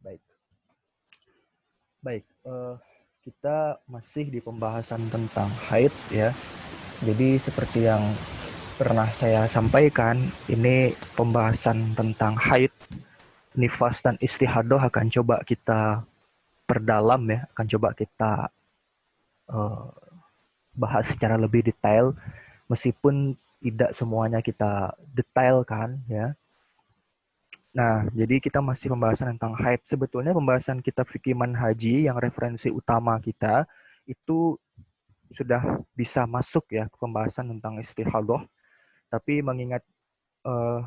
Baik, baik. Kita masih di pembahasan tentang haid ya. Jadi seperti yang pernah saya sampaikan, ini pembahasan tentang haid, nifas dan istihadah akan coba kita perdalam ya, akan coba kita uh, bahas secara lebih detail, meskipun tidak semuanya kita detailkan ya. Nah, jadi kita masih pembahasan tentang haid. Sebetulnya pembahasan kitab fikih manhaji yang referensi utama kita itu sudah bisa masuk ya ke pembahasan tentang istihadah. Tapi mengingat eh,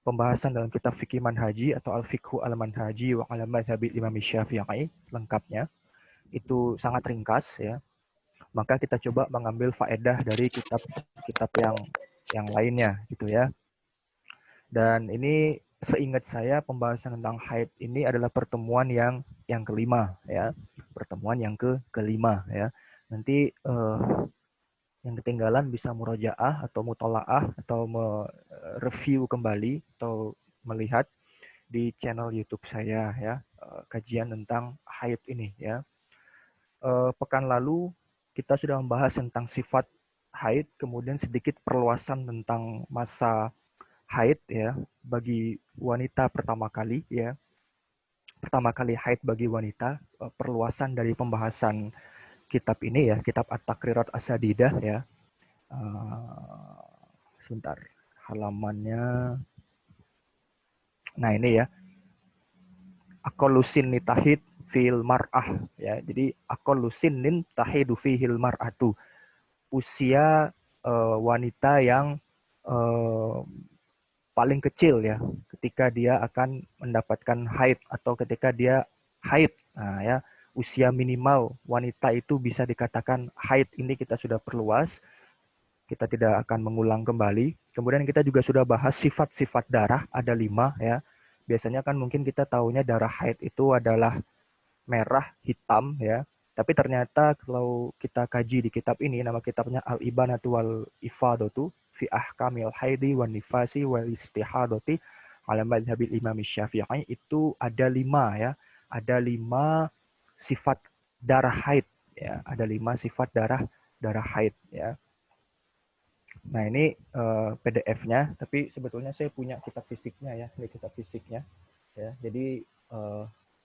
pembahasan dalam kitab fikih manhaji atau al-fiqhu al-manhaji wa ala madhabi Imam Syafi'i lengkapnya itu sangat ringkas ya. Maka kita coba mengambil faedah dari kitab-kitab yang lainnya gitu ya. Dan ini seingat saya pembahasan tentang haid ini adalah pertemuan yang kelima ya. Pertemuan yang kelima ya. Nanti yang ketinggalan bisa murojaah atau mutolaah atau review kembali atau melihat di channel YouTube saya ya, kajian tentang haid ini ya. Pekan lalu kita sudah membahas tentang sifat haid, kemudian sedikit perluasan tentang masa haid ya bagi wanita pertama kali ya. Pertama kali haid bagi wanita, perluasan dari pembahasan kitab ini ya, kitab At-Takrirat As-Sadidah ya. Sebentar, halamannya. Nah ini ya, akolusin nitahid fil mar'ah ya. Jadi akolusin nin tahidu fihil mar'atu. Usia wanita yang uh, paling kecil ya ketika dia akan mendapatkan haid atau ketika dia haid. Nah, ya, usia minimal wanita itu bisa dikatakan haid ini kita sudah perluas. Kita tidak akan mengulang kembali. Kemudian kita juga sudah bahas sifat-sifat darah, ada 5 ya. Biasanya kan mungkin kita tahunya darah haid itu adalah merah, hitam ya. Tapi ternyata kalau kita kaji di kitab ini, nama kitabnya Al-Ibanatu wal Ifadatu fi ahkamil haidi wan nifasi wal istihadati ala madhabil imam syafi'i, itu ada 5 ya. Ada 5 sifat darah haid ya. Ada 5 sifat darah haid ya. Nah ini PDF-nya, tapi sebetulnya saya punya kitab fisiknya ya, ini kitab fisiknya ya. Jadi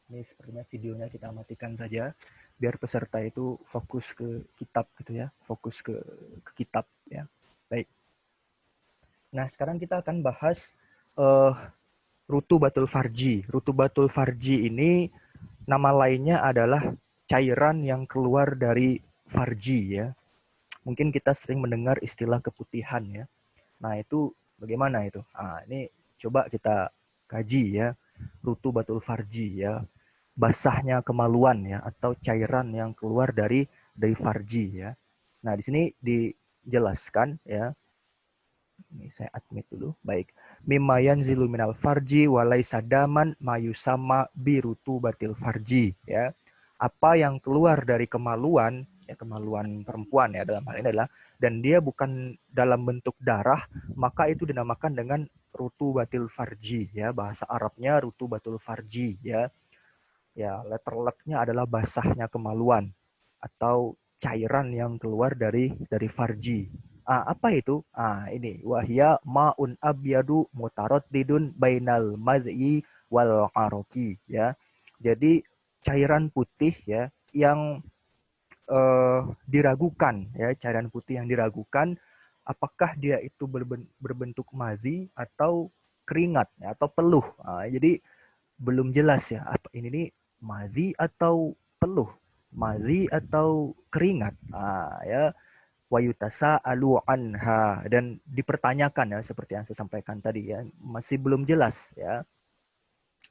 ini sepertinya videonya kita matikan saja biar peserta itu fokus ke kitab gitu ya, fokus ke kitab ya. Baik. Nah sekarang kita akan bahas rutubatul farji. Rutubatul farji ini nama lainnya adalah cairan yang keluar dari farji ya. Mungkin kita sering mendengar istilah keputihan ya. Nah, itu bagaimana itu? Nah, ini coba kita kaji ya. Rutubatul farji ya. Basahnya kemaluan ya atau cairan yang keluar dari farji ya. Nah, di sini dijelaskan ya. Ini saya admit dulu. Baik. Mimma yanzilu minal farji walai sadaman mayusama birutubatil farji ya. Apa yang keluar dari kemaluan, ya kemaluan perempuan ya dalam hal ini adalah, dan dia bukan dalam bentuk darah, maka itu dinamakan dengan rutubatil farji ya. Bahasa Arabnya rutubatul farji ya. Ya, letter luck-nya adalah basahnya kemaluan atau cairan yang keluar dari farji. Apa itu? Ini wahya maun abyadu mutaraddidun bainal maz'i wal aroki ya. Jadi cairan putih ya yang diragukan ya, cairan putih yang diragukan apakah dia itu berbentuk mazi atau keringat ya, atau peluh. Jadi belum jelas ya apa ini nih, mazi atau peluh, mazi atau keringat. Ya, wayutasa alu anha, dan dipertanyakan ya seperti yang saya sampaikan tadi ya, masih belum jelas ya.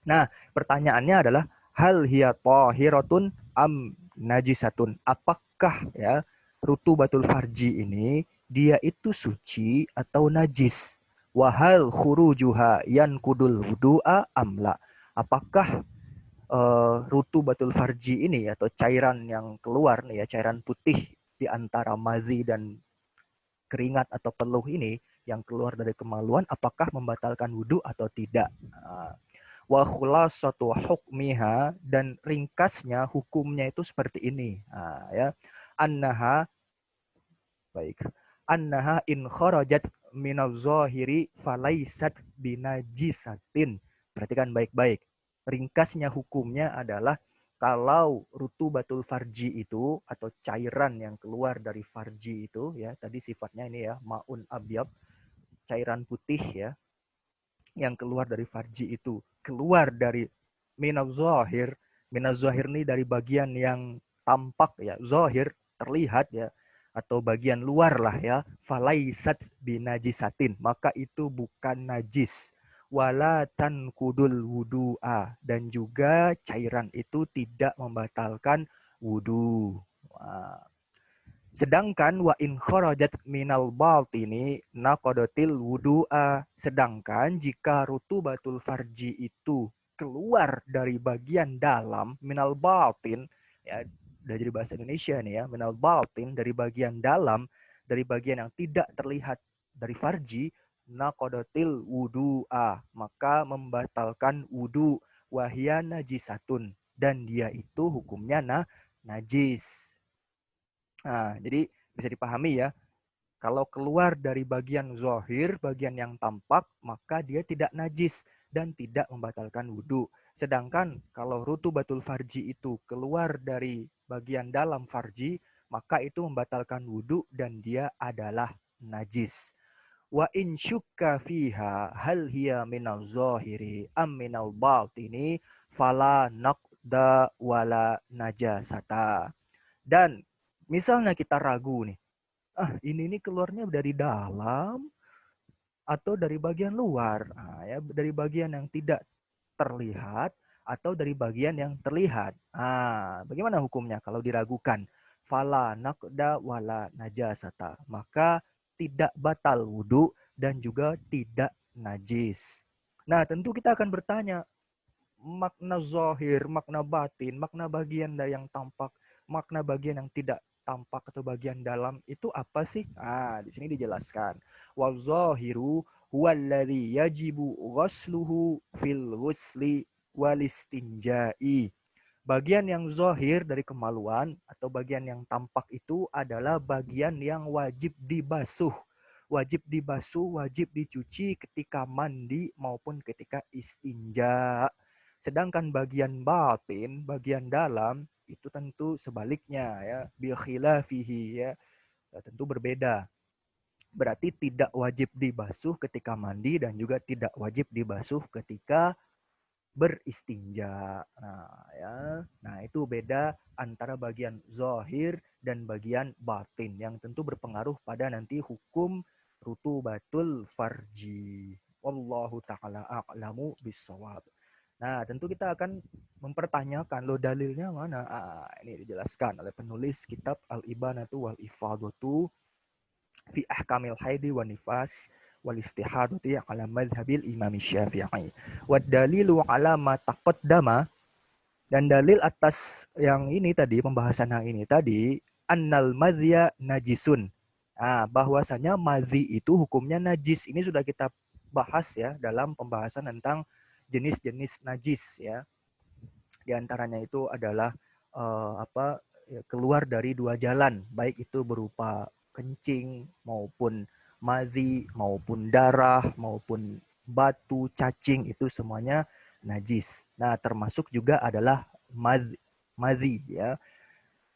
Nah, pertanyaannya adalah hal hiya tahiratun am najisatun? Apakah ya rutubatul farji ini dia itu suci atau najis? Wahal khurujuha yankudul wudu'a amla? Apakah rutubatul farji ini atau cairan yang keluar nih ya, cairan putih di antara mazi dan keringat atau peluh ini yang keluar dari kemaluan, apakah membatalkan wudhu atau tidak? Wa khulasatu hukmiha, dan ringkasnya hukumnya itu seperti ini. Nah, ya. Annaha, baik. Annaha in kharajat minaz zahiri falaisat binajisatin. Perhatikan baik-baik. Ringkasnya hukumnya adalah kalau rutubatul farji itu atau cairan yang keluar dari farji itu, ya tadi sifatnya ini ya maun abyab, cairan putih ya yang keluar dari farji itu keluar dari minaz zahir. Minaz zahir ini dari bagian yang tampak ya, zahir terlihat ya, atau bagian luar lah ya, falaisat binajisatin, maka itu bukan najis. Wala tankudul wudu'a, dan juga cairan itu tidak membatalkan wudu. Wah. Sedangkan wa in kharajat minal batini naqadatil wudu'a. Sedangkan jika rutubatul farji itu keluar dari bagian dalam, minal batin, ya udah jadi bahasa Indonesia nih ya, minal batin, dari bagian dalam, dari bagian yang tidak terlihat dari farji, naqadatil wudu'a, maka membatalkan wudu, wahya najisatun, dan dia itu hukumnya najis. Nah, jadi bisa dipahami ya, kalau keluar dari bagian zohir, bagian yang tampak, maka dia tidak najis dan tidak membatalkan wudhu. Sedangkan kalau rutubatul farji itu keluar dari bagian dalam farji, maka itu membatalkan wudhu dan dia adalah najis. Wa in syukka fiha hal hiya minal zahiri am minal batini fala naqda wala najasata. Dan misalnya kita ragu nih, ini keluarnya dari dalam atau dari bagian luar. Nah, ya, dari bagian yang tidak terlihat atau dari bagian yang terlihat. Bagaimana hukumnya kalau diragukan? Fala naqda wala najasata. Maka tidak batal wudhu dan juga tidak najis. Nah, tentu kita akan bertanya, makna zahir, makna batin, makna bagian yang tampak, makna bagian yang tidak tampak atau bagian dalam itu apa sih? Di sini dijelaskan. Wa zahiru huwallazi yajibu ghusluhu fil ghusli wal istinja'i. Bagian yang zahir dari kemaluan atau bagian yang tampak itu adalah bagian yang wajib dibasuh. Wajib dibasuh, wajib dicuci ketika mandi maupun ketika istinja. Sedangkan bagian batin, bagian dalam, itu tentu sebaliknya ya, bi khilafihi ya, tentu berbeda. Berarti tidak wajib dibasuh ketika mandi dan juga tidak wajib dibasuh ketika beristinja. Nah, itu beda antara bagian zahir dan bagian batin yang tentu berpengaruh pada nanti hukum rutubatul farji. Wallahu taala a'lamu bissawab. Nah, tentu kita akan mempertanyakan, lo dalilnya mana? Ini dijelaskan oleh penulis kitab Al-Ibanatu wal Ifadatu fi ahkamil haidi wa nifas wal istihadati ala madhabil imam syafi'i. Wa dalilu ala ma taqaddama, dan dalil atas yang ini tadi, pembahasan yang ini tadi, annal madhya najisun. Bahwasanya madhi itu hukumnya najis. Ini sudah kita bahas ya dalam pembahasan tentang jenis-jenis najis ya. Di antaranya itu adalah keluar dari dua jalan, baik itu berupa kencing maupun mazi maupun darah maupun batu, cacing, itu semuanya najis. Nah, termasuk juga adalah mazi ya.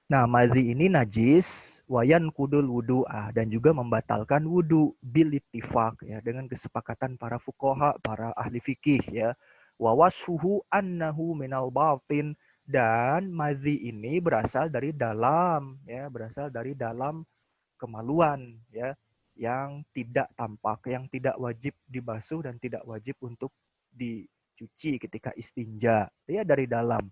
Nah, mazi ini najis, wayan kudul wudu'ah, dan juga membatalkan wudu bil ittifaq ya, dengan kesepakatan para fuqaha, para ahli fikih ya. Wa wasfuhu annahu minal batin, dan mazi ini berasal dari dalam ya, berasal dari dalam kemaluan ya, yang tidak tampak, yang tidak wajib dibasuh dan tidak wajib untuk dicuci ketika istinja ya, dari dalam.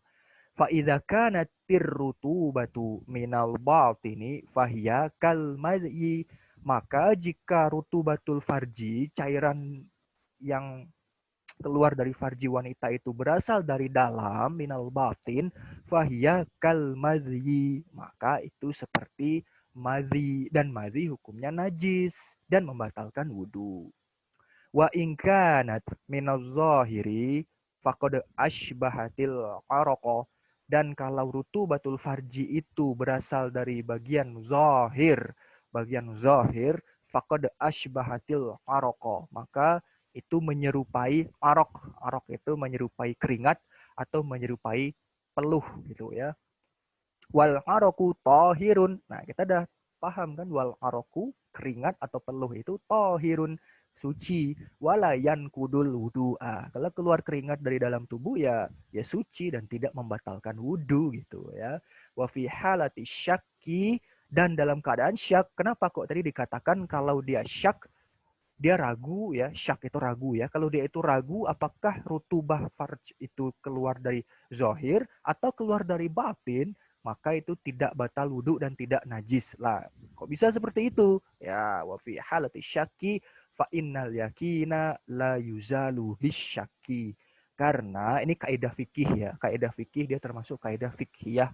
Fa idza kanat tirrutubatu minal batini fahiya kal madyi, maka jika rutubatul farji, cairan yang keluar dari farji wanita itu berasal dari dalam, minal batin, fahiya kal madyi, maka itu seperti madhi, dan madhi hukumnya najis dan membatalkan wudu. Wa in kanat minaz zahiri faqad ashbahatil araqah. Dan kalau rutubatul farji itu berasal dari bagian zahir, faqad ashbahatil araqah, maka itu menyerupai arok. Arok itu menyerupai keringat atau menyerupai peluh gitu ya. Wal aroku tohirun. Nah, kita udah paham kan, wal aroku keringat atau peluh itu tohirun, suci. Walayan kudul wudu'a. Kalau keluar keringat dari dalam tubuh ya suci dan tidak membatalkan wudu gitu ya. Wa fi halati syakki, dan dalam keadaan syak. Kenapa kok tadi dikatakan kalau dia syak, dia ragu ya, syak itu ragu ya. Kalau dia itu ragu apakah rutubah farj itu keluar dari zohir atau keluar dari batin, maka itu tidak batal wudhu dan tidak najis lah. Kok bisa seperti itu? Ya, wa fi halati syaki fa innal yakina la yuzalu bisyaki. Karena ini kaidah fikih ya. Kaidah fikih dia termasuk kaidah fikih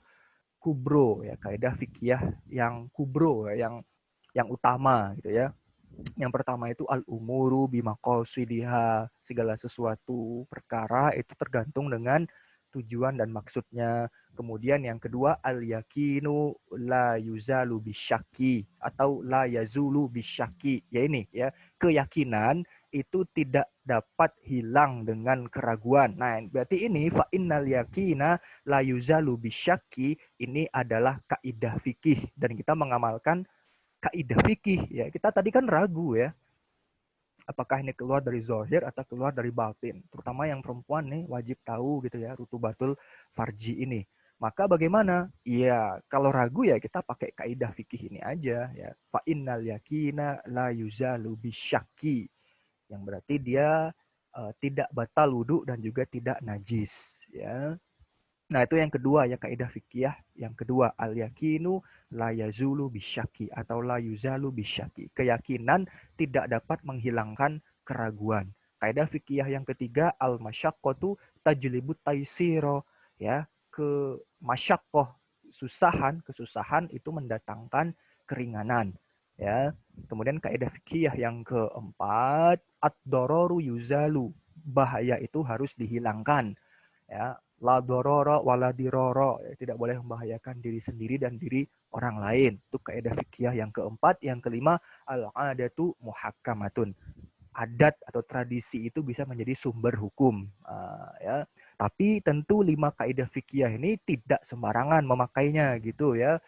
kubro ya, kaidah fikih yang kubro ya, yang utama gitu ya. Yang pertama itu al-umuru bimaqasidiha, segala sesuatu perkara itu tergantung dengan tujuan dan maksudnya. Kemudian yang kedua al-yakinu la yuzalu bisyaki atau la yazulu bisyaki. Ya ini ya, keyakinan itu tidak dapat hilang dengan keraguan. Nah, berarti ini fa innal yakina la yuzalu bisyaki ini adalah kaidah fikih dan kita mengamalkan kaidah fikih ya. Kita tadi kan ragu ya, apakah ini keluar dari zohir atau keluar dari batin. Terutama yang perempuan nih wajib tahu gitu ya, rutubatul farji ini. Maka bagaimana? Iya, kalau ragu ya kita pakai kaidah fikih ini aja ya. Fa innal yakina la yuzalu bisyaki. Yang berarti dia tidak batal wudhu dan juga tidak najis ya. Nah, itu yang kedua ya, kaidah fikih. Yang kedua, al-yakinu la yazulu bisyaki atau la yuzalu bisyaki. Keyakinan tidak dapat menghilangkan keraguan. Kaidah fikih yang ketiga, al-masyaqqatu tajlibut taisiro. Ya, ke masyaqqah, kesusahan itu mendatangkan keringanan. Ya. Kemudian kaidah fikih yang keempat, ad-dararu yuzalu. Bahaya itu harus dihilangkan. Ya, la dororo wala diroro, ya, tidak boleh membahayakan diri sendiri dan diri orang lain. Itu kaidah fikih yang keempat. Yang kelima, al-adatu muhakkamatun. Adat atau tradisi itu bisa menjadi sumber hukum. Ya. Tapi tentu 5 kaidah fikih ini tidak sembarangan memakainya gitu ya.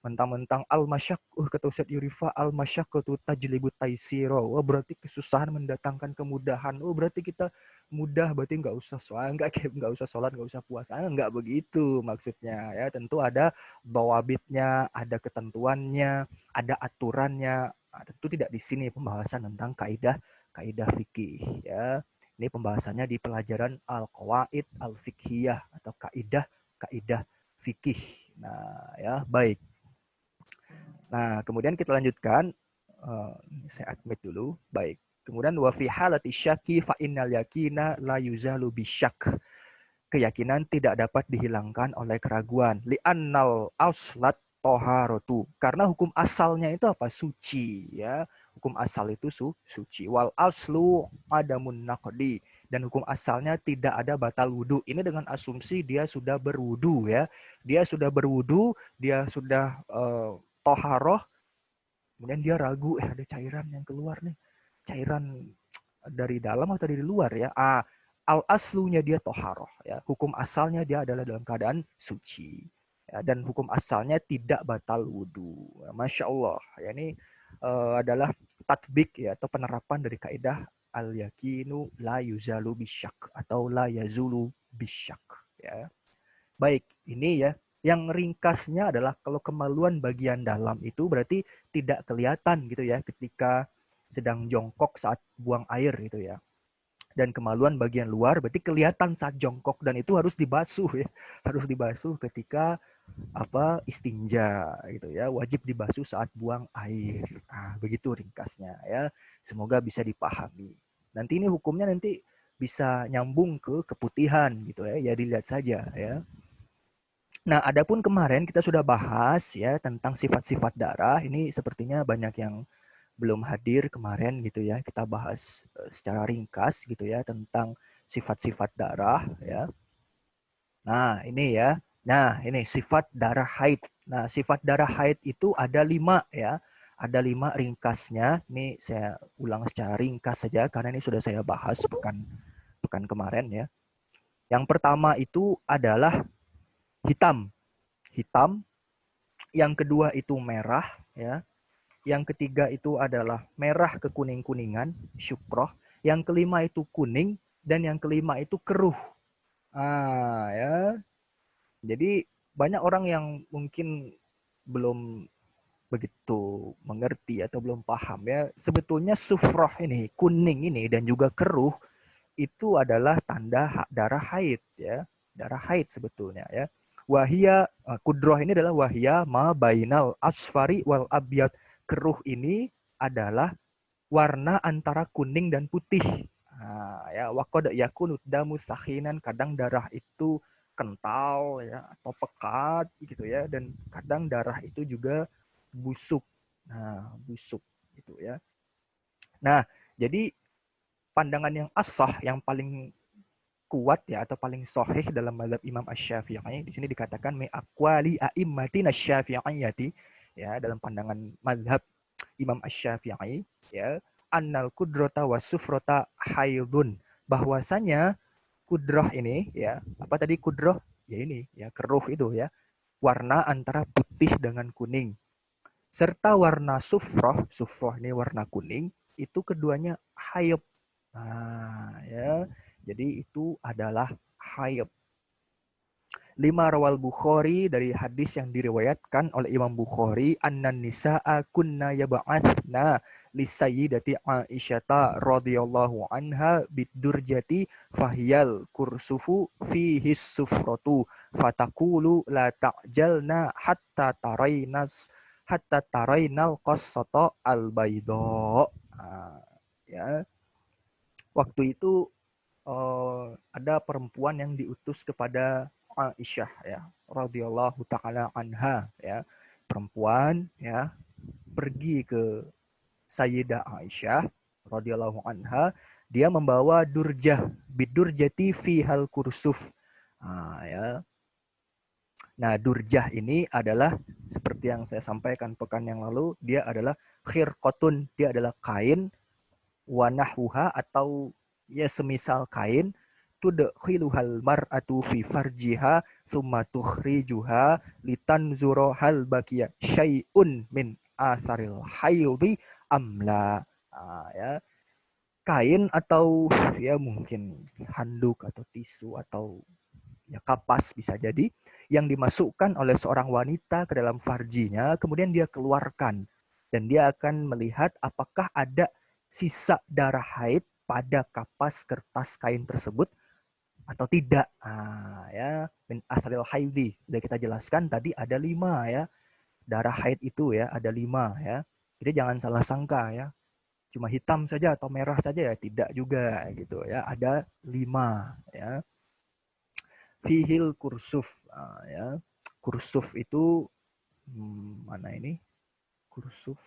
Mentang-mentang al-masyaqqah, kata Ustaz Yurifa, al-masyaqqatu tajlibu taisiro. Oh, berarti kesusahan mendatangkan kemudahan. Oh, berarti kita mudah, berarti nggak usah sholat, nggak usah sholat, nggak usah puasa. Nggak begitu maksudnya ya. Tentu ada bawabitnya, ada ketentuannya, ada aturannya. Nah, tentu tidak di sini pembahasan tentang kaidah fikih ya. Ini pembahasannya di pelajaran al-qawaid al-fiqhiyah atau kaidah fikih. Nah, ya, baik. Nah, kemudian kita lanjutkan. Saya admit dulu. Baik. Kemudian wa fi halati syaki fa innal yakina la yuzalu bisyak. Keyakinan tidak dapat dihilangkan oleh keraguan. Li'annal aslat toharotu. Karena hukum asalnya itu apa? Suci. Ya. Hukum asal itu suci. Wal aslu adamun naqdi. Dan hukum asalnya tidak ada batal wudhu. Ini dengan asumsi dia sudah berwudhu ya. Dia sudah berwudhu, dia sudah toharoh, kemudian dia ragu, ada cairan yang keluar nih. Cairan dari dalam atau dari luar ya. Al-aslunya dia toharoh. Ya. Hukum asalnya dia adalah dalam keadaan suci. Ya, dan hukum asalnya tidak batal wudhu. Ya, Masya Allah. Ya, ini adalah tatbik ya, atau penerapan dari kaidah al-yakinu la yuzalu bisyak atau la yazulu bisyak. Ya. Baik, ini ya. Yang ringkasnya adalah kalau kemaluan bagian dalam itu berarti tidak kelihatan gitu ya ketika sedang jongkok saat buang air gitu ya. Dan kemaluan bagian luar berarti kelihatan saat jongkok dan itu harus dibasuh ya. Harus dibasuh ketika istinja gitu ya. Wajib dibasuh saat buang air. Nah, begitu ringkasnya ya. Semoga bisa dipahami. Nanti ini hukumnya nanti bisa nyambung ke keputihan gitu ya. Ya dilihat saja ya. Nah, adapun kemarin kita sudah bahas ya tentang sifat-sifat darah. Ini sepertinya banyak yang belum hadir kemarin gitu ya. Kita bahas secara ringkas gitu ya tentang sifat-sifat darah ya. Nah, ini ya. Nah, ini sifat darah haid. Nah, sifat darah haid itu ada 5 ya. Ada 5 ringkasnya. Ini saya ulang secara ringkas saja karena ini sudah saya bahas pekan kemarin ya. Yang pertama itu adalah hitam. Hitam. Yang kedua itu merah ya. Yang ketiga itu adalah merah kekuning-kuningan, syukroh. Yang kelima itu kuning dan yang kelima itu keruh. Ah ya. Jadi banyak orang yang mungkin belum begitu mengerti atau belum paham ya. Sebetulnya sufroh ini, kuning ini dan juga keruh itu adalah tanda darah haid ya. Darah haid sebetulnya ya. Wahia kudroh ini adalah wahia ma bainal asfari wal abyad. Keruh ini adalah warna antara kuning dan putih. Nah, ya waqad yakunu damu sakhinan, kadang darah itu kental ya atau pekat gitu ya, dan kadang darah itu juga busuk. Nah, busuk gitu ya. Nah, jadi pandangan yang asah yang paling kuat ya atau paling sahih dalam mazhab Imam Asy-Syafi'i di sini dikatakan me aqwali a'immatin asy-Syafi'iyyati ya, dalam pandangan mazhab Imam Asy-Syafi'i ya, annal kudrata wasufrota haidun, bahwasanya kudrah ini ya, apa tadi kudrah ya, ini ya keruh itu ya, warna antara putih dengan kuning, serta warna sufroh, sufroh ini warna kuning, itu keduanya haid. Nah ya, jadi itu adalah haid. 5 rawal Bukhari, dari hadis yang diriwayatkan oleh Imam Bukhari, annan nisa'a kunna yab'athna lisayyidati Aisyata radhiyallahu anha bidurjati fahiyal kursufu fihi sufratu fatakulu la ta'jalna hatta tarainal qassata al bayda. Nah, ya. Waktu itu ada perempuan yang diutus kepada Aisyah ya radhiyallahu taala anha ya, perempuan ya pergi ke Sayyidah Aisyah radhiyallahu anha, dia membawa durjah bidurjati fi hal kursuf. Ya. Nah, durjah ini adalah seperti yang saya sampaikan pekan yang lalu, dia adalah khirqatun, dia adalah kain, wanahwuha atau ya semisal kain, tudkhiluhal mar'atu fi farjiha thumma tukhrijuha litanzura hal baqiya syai'un min asaril haidhi amla. Ya, kain atau ya mungkin handuk atau tisu atau ya kapas bisa jadi, yang dimasukkan oleh seorang wanita ke dalam farjinya, kemudian dia keluarkan dan dia akan melihat apakah ada sisa darah haid pada kapas kertas kain tersebut atau tidak. Ya, min asril haidhi, sudah kita jelaskan tadi ada 5 ya, darah haid itu ya ada 5 ya, jadi jangan salah sangka ya cuma hitam saja atau merah saja ya, tidak juga gitu ya, ada 5 ya. Fihil kursuf ya, kursuf itu mana ini kursuf,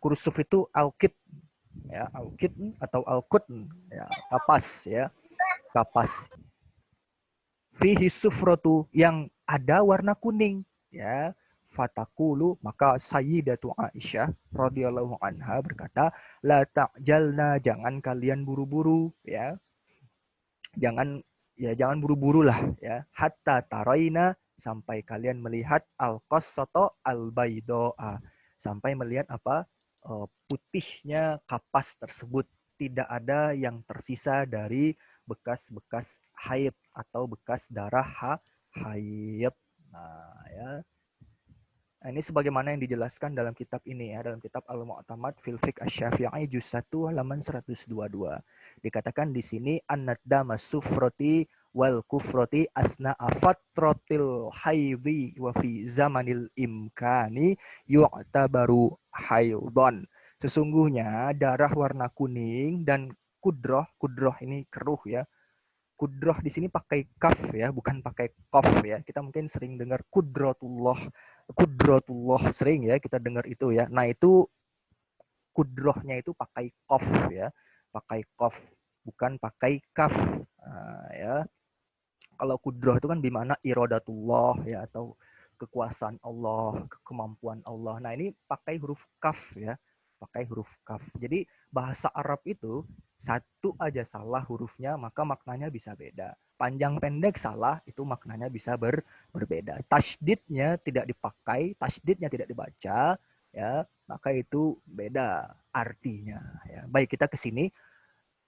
kursuf itu alkit ya, alkit atau alkut ya, kapas ya, kapas. Fihi sufratu, yang ada warna kuning ya. Fatakulu, maka Sayyidatu Aisyah radhiyallahu anha berkata, la ta'jalna, jangan kalian buru-buru ya, jangan buru-buru lah ya, hatta taraina, sampai kalian melihat al-qassata al-baydoa, sampai melihat apa, putihnya kapas tersebut, tidak ada yang tersisa dari bekas-bekas haid atau bekas darah haid. Nah ya, ini sebagaimana yang dijelaskan dalam kitab ini ya, dalam kitab Al-Mu'tamad fil Fiqh Asy-Syafi'i juz 1 halaman 122. Dikatakan di sini annad damas sufrati wal kufrati asna fatratil haidhi wa fi zamanil imkani yu'tabaru haidon. Sesungguhnya darah warna kuning dan kudroh ini keruh ya. Kudroh di sini pakai kaf ya, bukan pakai kof ya. Kita mungkin sering dengar kudrotullah sering ya kita dengar itu ya. Nah itu kudrohnya itu pakai kof ya, pakai kof. bukan pakai kaf. Nah, ya. Kalau kudroh itu kan bimana irodatullah ya, atau kekuasaan Allah, kemampuan Allah. Nah ini pakai huruf kaf ya, pakai huruf kaf. Jadi bahasa Arab itu satu aja salah hurufnya maka maknanya bisa beda. Panjang pendek salah itu maknanya bisa berbeda. Tasdidnya tidak dipakai, tasdidnya tidak dibaca, ya maka itu beda artinya. Ya. Baik, kita ke sini.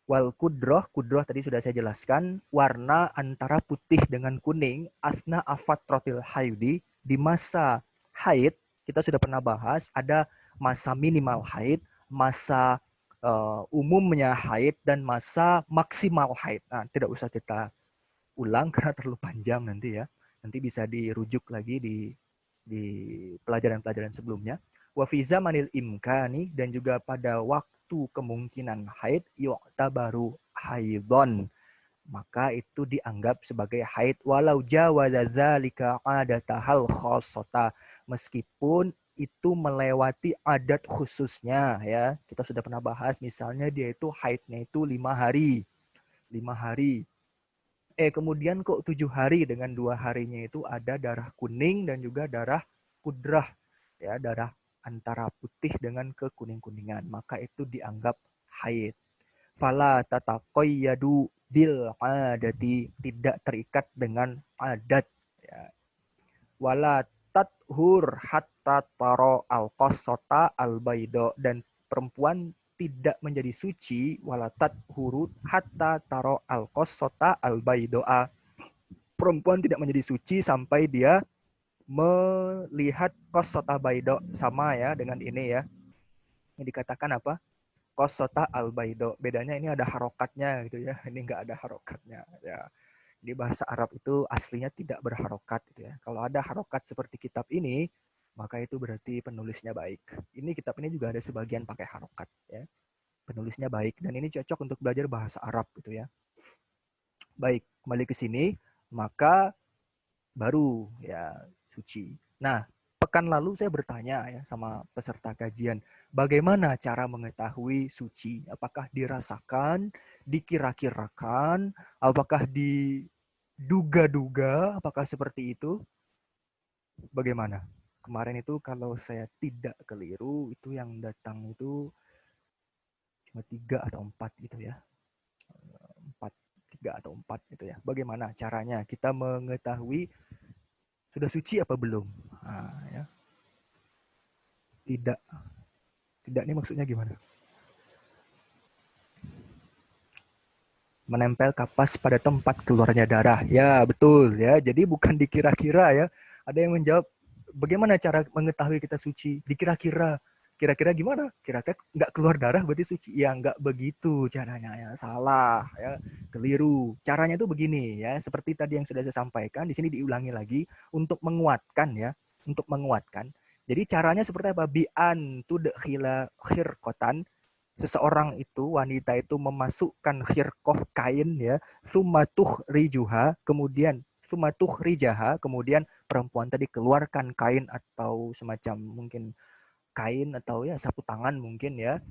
Wal kudroh, kudroh tadi sudah saya jelaskan, warna antara putih dengan kuning, asna afatrotil hayudi, di masa haid, kita sudah pernah bahas, ada masa minimal haid, masa umumnya haid, dan masa maksimal haid. Nah, tidak usah kita ulang karena terlalu panjang nanti ya. Nanti bisa dirujuk lagi di pelajaran-pelajaran sebelumnya. Wa fi zamanil imkani, dan juga pada waktu kemungkinan haid, yu'tabaru haidon, maka itu dianggap sebagai haid walau jawaza zalika adatahal khossota, meskipun itu melewati adat khususnya ya. Kita sudah pernah bahas misalnya dia itu haidnya itu 5 hari. 5 hari. Kemudian kok 7 hari, dengan 2 harinya itu ada darah kuning dan juga darah kudrah, ya darah antara putih dengan kekuning-kuningan, maka itu dianggap haid. Fala tataqayyadu bil adati, tidak terikat dengan adat, ya. Wala tathur hatta taro al qasata al baido, dan perempuan tidak menjadi suci walatat hurut hatta taro al qasata al baidoa, perempuan tidak menjadi suci sampai dia melihat qasata baido, sama ya dengan ini ya, yang dikatakan apa, qasata al baido, bedanya ini ada harokatnya gitu ya, ini enggak ada harokatnya ya. Di bahasa Arab itu aslinya tidak berharokat gitu ya. Kalau ada harokat seperti kitab ini, maka itu berarti penulisnya baik. Ini kitab ini juga ada sebagian pakai harokat ya. Penulisnya baik, dan ini cocok untuk belajar bahasa Arab gitu ya. Baik, kembali ke sini, maka baru ya suci. Nah, pekan lalu saya bertanya ya sama peserta kajian, bagaimana cara mengetahui suci? Apakah dirasakan, dikira-kirakan, apakah diduga-duga, apakah seperti itu? Bagaimana? Kemarin itu kalau saya tidak keliru, itu yang datang itu cuma 3 atau 4 gitu ya. 4, 3 atau 4 gitu ya. Bagaimana caranya kita mengetahui sudah suci apa belum? Nah, ya. Tidak. Tidak ini maksudnya gimana? Menempel kapas pada tempat keluarnya darah. Ya, betul ya. Jadi bukan dikira-kira ya. Ada yang menjawab, bagaimana cara mengetahui kita suci? Dikira-kira. Kira-kira gimana? Kira-kira nggak keluar darah berarti suci? Ya, nggak begitu caranya ya. Salah ya. Keliru. Caranya itu begini ya. Seperti tadi yang sudah saya sampaikan, di sini diulangi lagi untuk menguatkan ya. Untuk menguatkan. Jadi caranya seperti apa? Bi'an tudkhila khirqatan, seseorang itu, wanita itu memasukkan khirqoh, kain ya, sumatuh rijuha, kemudian sumatuh rijaha, kemudian perempuan tadi keluarkan kain atau semacam mungkin kain atau ya sapu tangan mungkin ya,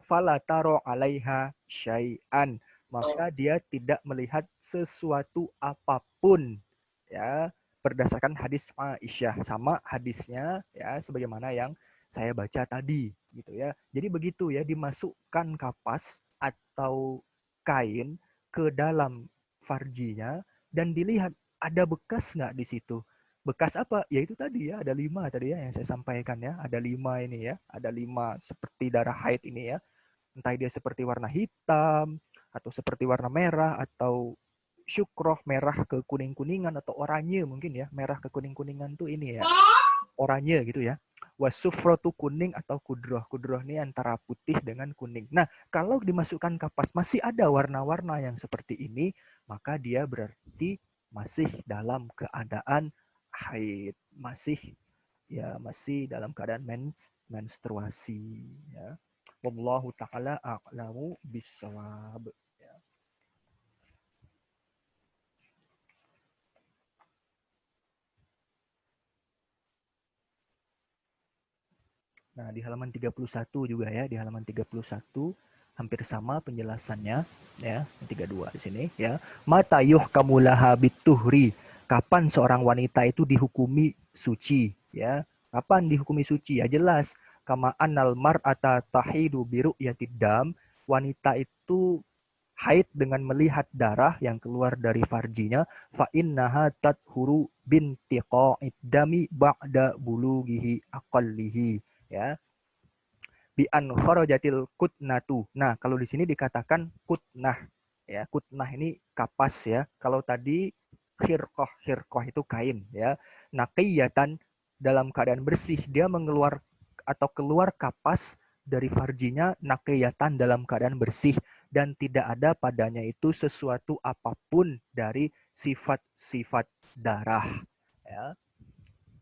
fala taro alaiha syai'an, maka dia tidak melihat sesuatu apapun ya, berdasarkan hadis Aisyah, sama hadisnya ya sebagaimana yang saya baca tadi gitu ya. Jadi begitu ya, dimasukkan kapas atau kain ke dalam farjinya dan dilihat ada bekas nggak di situ. Bekas apa? Ya itu tadi ya, ada 5 tadi ya yang saya sampaikan ya. Ada 5 ini ya, ada 5 seperti darah haid ini ya. Entah dia seperti warna hitam, atau seperti warna merah, atau syukroh merah ke kuning-kuningan, atau oranye mungkin ya, merah ke kuning-kuningan tuh ini ya, oranye gitu ya. Wasufro tuh kuning atau kudroh. Kudroh ini antara putih dengan kuning. Nah, kalau dimasukkan kapas masih ada warna-warna yang seperti ini, maka dia berarti masih dalam keadaan haid, masih dalam keadaan menstruasi ya. Wallahu taala a'lamu bissawab. Ya. Nah, di halaman 31 juga ya, di halaman 31 hampir sama penjelasannya ya, 32 di sini ya. Mata yuhkamu laha bituhri, kapan seorang wanita itu dihukumi suci ya. Kapan dihukumi suci? Ya jelas, kama annal mar'ata tahidu biru'yatid dam, wanita itu haid dengan melihat darah yang keluar dari farjinya, fa innaha tathuru bintiqa'id dami ba'da bulughihi aqallihi ya, bi an kharajatil kutnatu. Nah, kalau di sini dikatakan kutnah ya, kutnah ini kapas ya. Kalau tadi khirqah itu kain ya. Naqiyatan, dalam keadaan bersih, dia mengeluar atau keluar kapas dari farjinya, naqiyatan dalam keadaan bersih, dan tidak ada padanya itu sesuatu apapun dari sifat-sifat darah ya.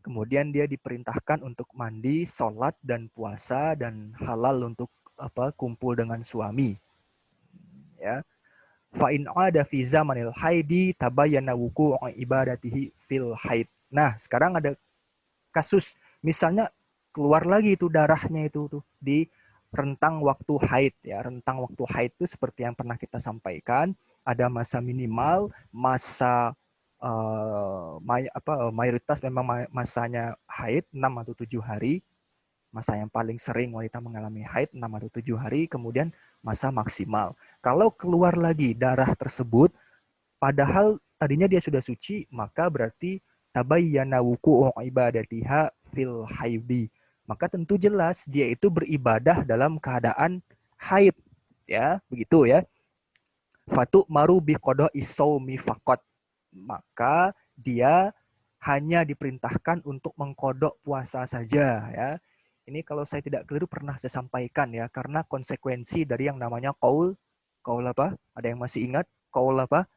Kemudian dia diperintahkan untuk mandi, sholat, dan puasa, dan halal untuk kumpul dengan suami. Ya. Fa in ada fi zamanil haidi tabayyana wuqu'u ibadatihi fil haid. Nah, sekarang ada kasus, misalnya keluar lagi itu darahnya itu tuh di rentang waktu haid ya. Rentang waktu haid itu seperti yang pernah kita sampaikan, ada masa minimal, masa mayoritas memang masanya haid 6 atau 7 hari. Masa yang paling sering wanita mengalami haid 6 atau 7 hari, kemudian masa maksimal. Kalau keluar lagi darah tersebut, padahal tadinya dia sudah suci, maka berarti tabayyana wuqu'u ibadatiha fil haidi. Maka tentu jelas dia itu beribadah dalam keadaan haid. Ya, begitu ya. Fatu maru bi qada'i shaumi faqat. Maka dia hanya diperintahkan untuk mengkodok puasa saja ya. Ini kalau saya tidak keliru pernah saya sampaikan ya, karena konsekuensi dari yang namanya qaul apa? Ada yang masih ingat qaul apa?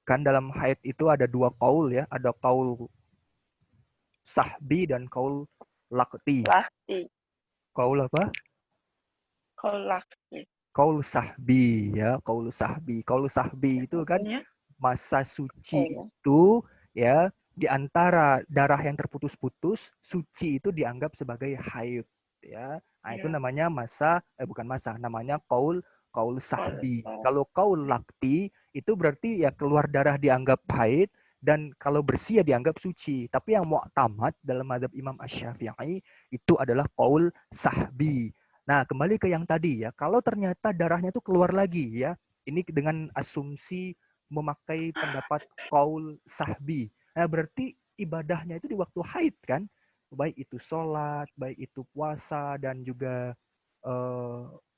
Kan dalam haid itu ada dua qaul ya, ada qaul sahbi dan qaul lakti. Qaul apa? Qaul lakti. Qaul sahbi ya, qaul sahbi. Qaul sahbi itu kan masa suci itu ya, di antara darah yang terputus-putus, suci itu dianggap sebagai haid ya. Nah, itu namanya namanya qaul sahbi. Kalau qaul lakti itu berarti ya keluar darah dianggap haid, dan kalau bersih ya dianggap suci. Tapi yang mu'tamad dalam mazhab Imam Asy-Syafi'i itu adalah qaul sahbi. Nah, kembali ke yang tadi ya, kalau ternyata darahnya itu keluar lagi ya, ini dengan asumsi memakai pendapat qaul sahbi. Nah, berarti ibadahnya itu di waktu haid kan? Baik itu sholat, baik itu puasa, dan juga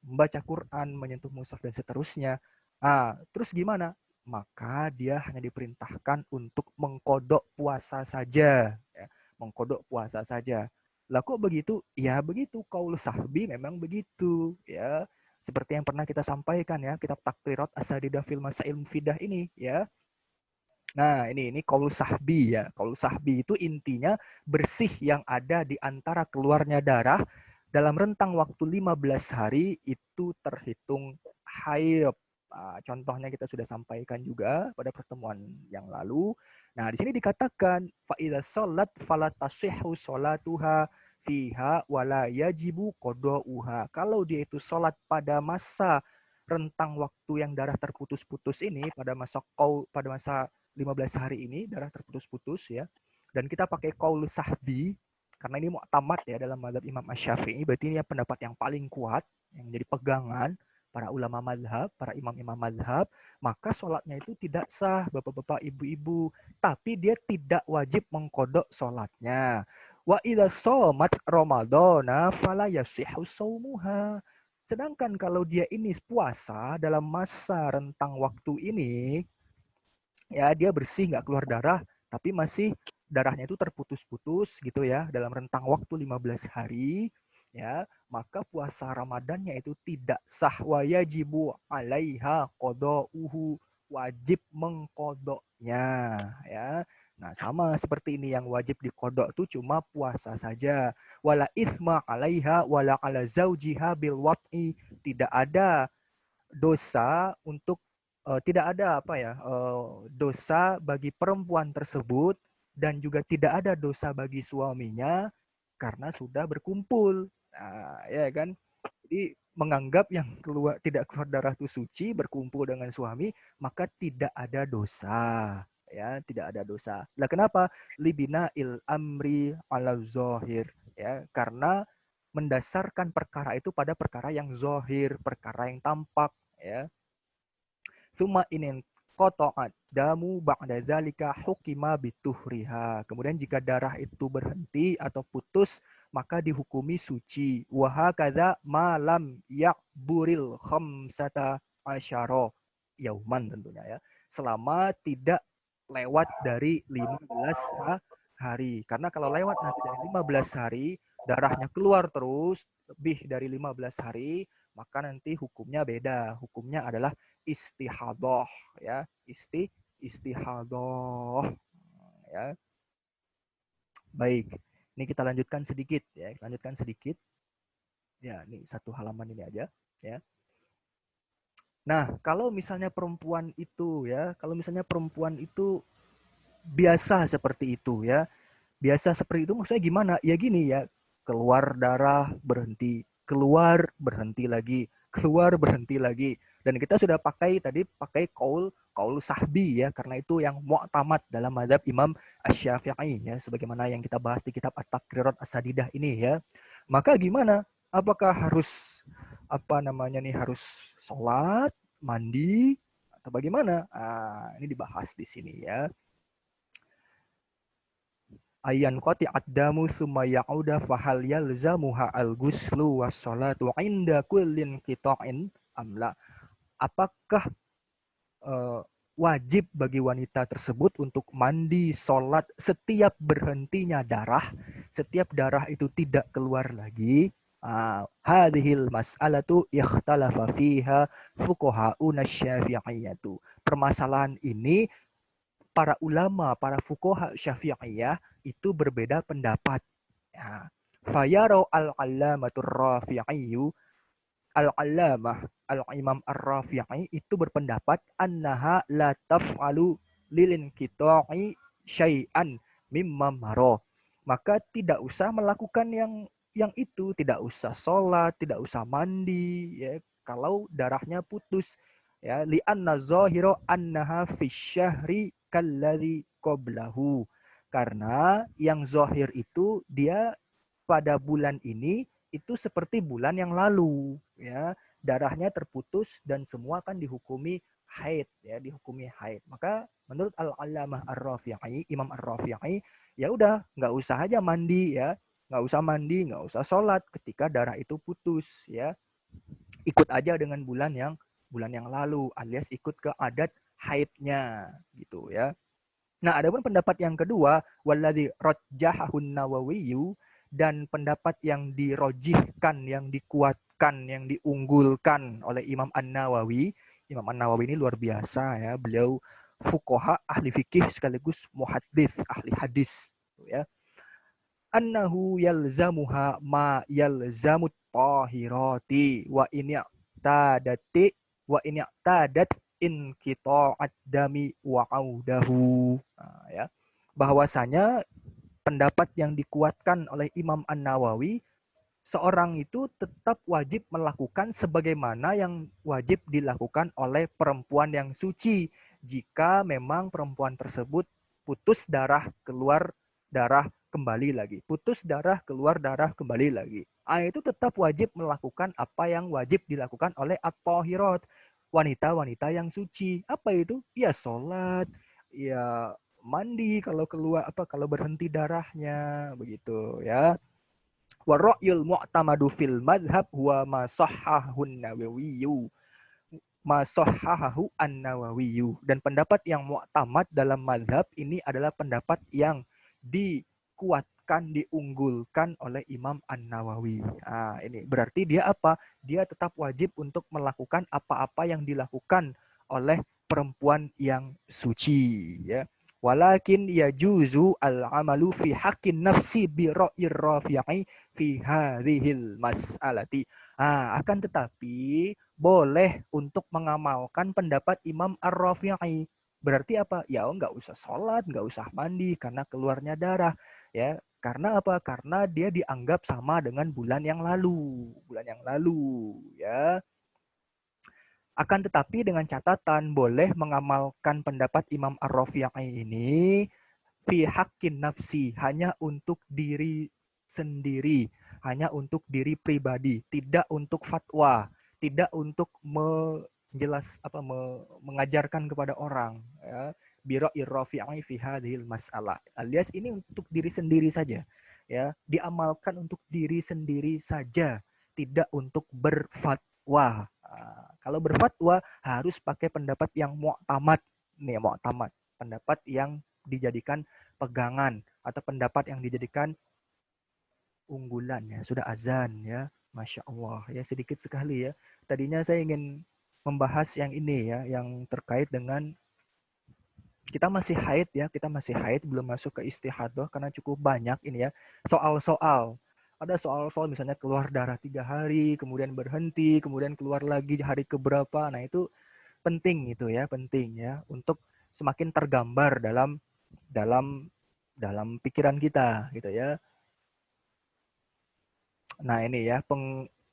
membaca Quran, menyentuh mushaf, dan seterusnya. Nah, terus gimana? Maka dia hanya diperintahkan untuk mengkodok puasa saja. Ya, mengkodok puasa saja. Lah kok begitu? Ya begitu, qaul sahbi memang begitu. Ya, seperti yang pernah kita sampaikan ya, kitab Takrirat As-Sadidah fil Masail Mufidah ini ya. Nah, ini qaul sahbi ya. Qaul sahbi itu intinya bersih yang ada di antara keluarnya darah dalam rentang waktu 15 hari itu terhitung haid. Nah, contohnya kita sudah sampaikan juga pada pertemuan yang lalu. Nah, di sini dikatakan fa idza shalat fala tasihhu sholatuha fiha wala yajibu qada'uha. Kalau dia itu sholat pada masa rentang waktu yang darah terputus-putus ini, pada masa 15 hari ini darah terputus-putus ya. Dan kita pakai qaul sahbi karena ini mu'tamad ya dalam mazhab Imam Asy-Syafi'i, berarti ini pendapat yang paling kuat yang menjadi pegangan para ulama mazhab, para imam-imam mazhab, maka sholatnya itu tidak sah, bapak-bapak, ibu-ibu. Tapi dia tidak wajib mengkodok sholatnya. Wa idza shamat ramadhana fala yasihhu shaumuha. Sedangkan kalau dia ini puasa dalam masa rentang waktu ini, ya dia bersih, nggak keluar darah, tapi masih darahnya itu terputus-putus gitu ya, dalam rentang waktu 15 hari, ya, maka puasa Ramadannya itu tidak sah. Wa yajibu alaiha qada'uhu, wajib mengkodoknya ya. Nah, sama seperti ini, yang wajib dikodok itu cuma puasa saja. Wala ithma alaiha wala ala zaujiha bil wat'i, tidak ada dosa untuk tidak ada dosa bagi perempuan tersebut, dan juga tidak ada dosa bagi suaminya karena sudah berkumpul. Nah, ya kan? Jadi menganggap yang tidak keluar darah itu suci, berkumpul dengan suami, maka tidak ada dosa. Ya, tidak ada dosa. Lah kenapa? Libina il amri ala zohir. Ya, karena mendasarkan perkara itu pada perkara yang zohir, perkara yang tampak. Ya, Summa inin qata'at damu ba'da zalika hukima bituhriha. Kemudian jika darah itu berhenti atau putus, maka dihukumi suci. Wa hakadza malam ya'buril khamsata asyara yauman tentunya ya. Selama tidak lewat dari 15 hari. Karena kalau lewat nanti dari 15 hari, darahnya keluar terus lebih dari 15 hari, maka nanti hukumnya beda. Hukumnya adalah istihadoh ya, istihadoh ya. Baik, ini kita lanjutkan sedikit ya, kita lanjutkan sedikit ya. Ini satu halaman ini aja ya. Nah, kalau misalnya perempuan itu ya, kalau misalnya perempuan itu biasa seperti itu ya, biasa seperti itu maksudnya gimana? Ya gini ya, keluar darah berhenti, keluar berhenti lagi, keluar berhenti lagi. Dan kita sudah pakai kaul sahbi ya, karena itu yang mu'tamad dalam mazhab Imam Asy-Syafi'i ya, sebagaimana yang kita bahas di kitab At-Taqrirat As-Sadidah ini ya. Maka gimana? Apakah harus harus sholat, mandi atau bagaimana? Ini dibahas di sini ya. Ayan qati addamu summa ya'uda fahal yalzamuha al-ghuslu was-salatu 'inda kullin qita'in amla. Apakah wajib bagi wanita tersebut untuk mandi, sholat setiap berhentinya darah, setiap darah itu tidak keluar lagi? Hadhil mas'alatu ikhtalafa fiha fuqaha'una syafi'iyatu. Permasalahan ini para ulama, para fuqaha Syafi'iyah itu berbeda pendapat. Ya. Fayaro al-allamatur rafi'iyyu, al-allamah al-imam ar-rafi'i itu berpendapat annaha la taf'alu lilin qita'i syai'an mimma maro. Maka tidak usah melakukan yang itu, tidak usah sholat, tidak usah mandi ya, kalau darahnya putus ya, li anna zahira annaha fi syahri kalladzi qablahu. Karena yang zahir itu dia pada bulan ini itu seperti bulan yang lalu ya, darahnya terputus dan semua kan dihukumi haid ya, dihukumi haid. Maka menurut Al-Allamah Ar-Rafi'i, Imam Ar-Rafi'i, ya udah nggak usah aja mandi ya, nggak usah mandi, nggak usah sholat ketika darah itu putus ya, ikut aja dengan bulan yang lalu alias ikut ke adat haidnya gitu ya. Nah, adapun pendapat yang kedua, walladzi rajjahahun Nawawiyu, dan pendapat yang dirojihkan, yang dikuatkan, yang diunggulkan oleh Imam An-Nawawi. Imam An-Nawawi ini luar biasa ya, beliau fuqaha, ahli fikih sekaligus muhaddits, ahli hadis ya. Annahu yalzamuha ma yalzamut tahirati wa ini tadati wa ini tadat in qita'at dami wa audahu. Nah, ya. Bahwasanya pendapat yang dikuatkan oleh Imam An-Nawawi, seorang itu tetap wajib melakukan sebagaimana yang wajib dilakukan oleh perempuan yang suci jika memang perempuan tersebut putus darah, keluar darah, kembali lagi. Putus darah, keluar darah, kembali lagi. Itu tetap wajib melakukan apa yang wajib dilakukan oleh at-tahirat, wanita-wanita yang suci. Apa itu? Ya sholat, ya mandi kalau keluar kalau berhenti darahnya begitu ya. Wa ra'yul mu'tamadu fil madhab huwa ma sahhahun nawawiyyu, ma sahhahahu an-Nawawi. Dan pendapat yang mu'tamad dalam madhab ini adalah pendapat yang dikuatkan, diunggulkan oleh Imam An-Nawawi. Nah, ini berarti dia apa? Dia tetap wajib untuk melakukan apa-apa yang dilakukan oleh perempuan yang suci ya. Walakin yajuzu al-amalu fi haqqin nafsi bi ra'yir rafi'i fi hadhil mas'alati. Akan tetapi boleh untuk mengamalkan pendapat Imam Ar-Rafi'i. Berarti apa? Ya nggak usah sholat, nggak usah mandi karena keluarnya darah. Ya, Karena apa? Karena dia dianggap sama dengan bulan yang lalu. Bulan yang lalu, ya. Akan tetapi dengan catatan boleh mengamalkan pendapat Imam Ar-Rafi'i ini fi haqqin nafsi, hanya untuk diri sendiri, hanya untuk diri pribadi, tidak untuk fatwa, tidak untuk mengajarkan kepada orang, ya. Bira'i Rafi'i fi hadhil mas'alah. Alias ini untuk diri sendiri saja, ya, diamalkan untuk diri sendiri saja, tidak untuk berfatwa. Kalau berfatwa harus pakai pendapat yang mu'tamad, nih mu'tamad, pendapat yang dijadikan pegangan atau pendapat yang dijadikan unggulan, ya. Sudah azan, ya, Masya Allah, ya, sedikit sekali, ya. Tadinya saya ingin membahas yang ini, ya, yang terkait dengan kita masih haid, ya, kita masih haid, belum masuk ke istihadah karena cukup banyak ini, ya, soal-soal. Ada soal-soal misalnya keluar darah 3 hari, kemudian berhenti, kemudian keluar lagi hari keberapa. Nah, itu penting itu, ya, penting, ya, untuk semakin tergambar dalam dalam dalam pikiran kita, gitu, ya. Nah, ini, ya,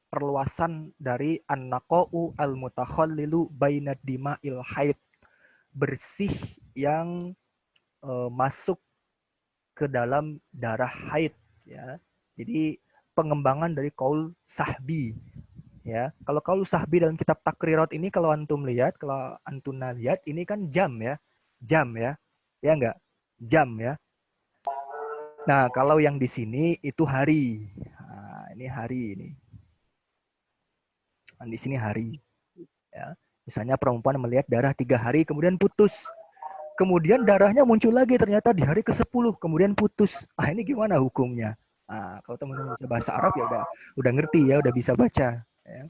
perluasan dari an-naqa'u al-mutakhallilu bainad dima'il haid, bersih yang masuk ke dalam darah haid, ya. Jadi pengembangan dari qaul sahbi, ya. Kalau qaul sahbi dalam kitab Takrirat ini, kalau antum lihat, kalau antuna lihat, ini kan jam, ya. Jam, ya. Ya enggak? Jam, ya. Nah, kalau yang di sini itu hari. Nah, ini hari ini. Nah, di sini hari, ya. Misalnya perempuan melihat darah 3 hari kemudian putus. Kemudian darahnya muncul lagi ternyata di hari ke-10, kemudian putus. Ah, ini gimana hukumnya? Nah, kalau teman-teman bisa bahasa Arab ya udah ngerti, ya, udah bisa baca, ya.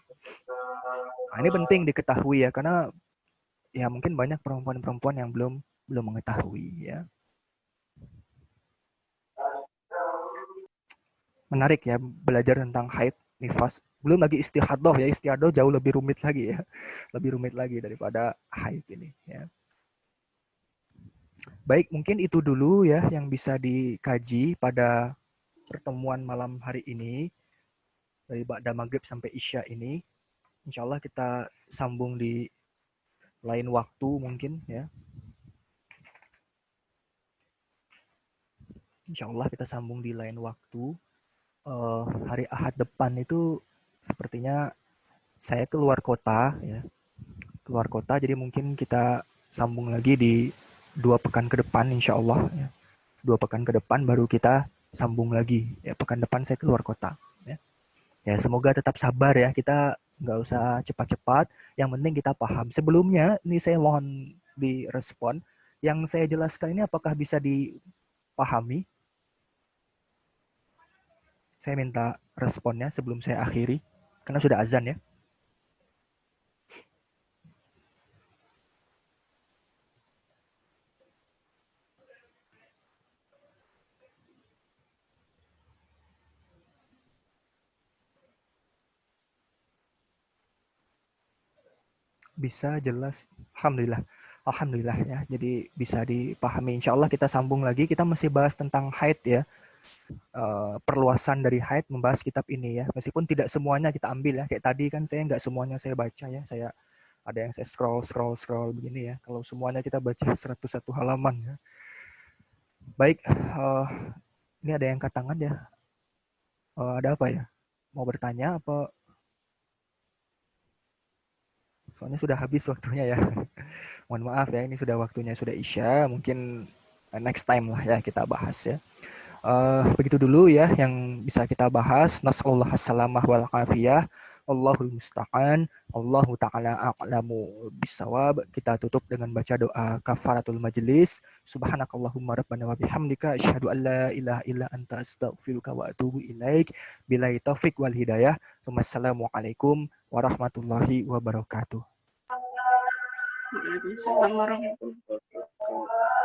Nah, ini penting diketahui, ya, karena ya mungkin banyak perempuan-perempuan yang belum mengetahui, ya. Menarik, ya, belajar tentang haid, nifas. Belum lagi istihadah, ya. Istihadah jauh lebih rumit lagi, ya. Lebih rumit lagi daripada haid ini, ya. Baik, mungkin itu dulu, ya, yang bisa dikaji pada pertemuan malam hari ini, dari Ba'da Maghrib sampai Isya ini. Insya Allah kita sambung di lain waktu mungkin, ya. Insya Allah kita sambung di lain waktu. Hari Ahad depan itu sepertinya saya keluar kota, ya. Keluar kota, jadi mungkin kita sambung lagi di 2 pekan ke depan, insya Allah, ya. 2 pekan ke depan baru kita sambung lagi, ya. Pekan depan saya keluar kota, ya. Ya, semoga tetap sabar, ya. Kita nggak usah cepat-cepat. Yang penting kita paham. Sebelumnya, ini saya mohon direspon. Yang saya jelaskan ini apakah bisa dipahami? Saya minta responnya sebelum saya akhiri. Karena sudah azan, ya. Bisa jelas. Alhamdulillah. Alhamdulillah, ya. Jadi bisa dipahami. Insya Allah kita sambung lagi. Kita masih bahas tentang haid, ya. Perluasan dari haid membahas kitab ini, ya. Meskipun tidak semuanya kita ambil, ya. Kayak tadi kan saya nggak semuanya saya baca, ya. Saya ada yang saya scroll begini, ya. Kalau semuanya kita baca 101 halaman, ya. Baik, ini ada yang angkat tangan, ya. Ada apa, ya? Mau bertanya apa? Soalnya sudah habis waktunya, ya. Mohon maaf, ya, ini sudah waktunya, sudah Isya. Mungkin next time lah, ya, kita bahas, ya. Begitu dulu, ya, yang bisa kita bahas. Nasallallahu salamah wal afiyah. Allahul musta'an. Allahu ta'ala a'lamu bisawab. Kita tutup dengan baca doa kafaratul majlis. Subhanakallahumma rabbana wa bihamdika asyhadu an la ilaha illa anta astaghfiruka wa atubu ilaik. Billahi taufik wal hidayah. Wassalamualaikum warahmatullahi wabarakatuh. Waalaikumsalam warahmatullahi wabarakatuh.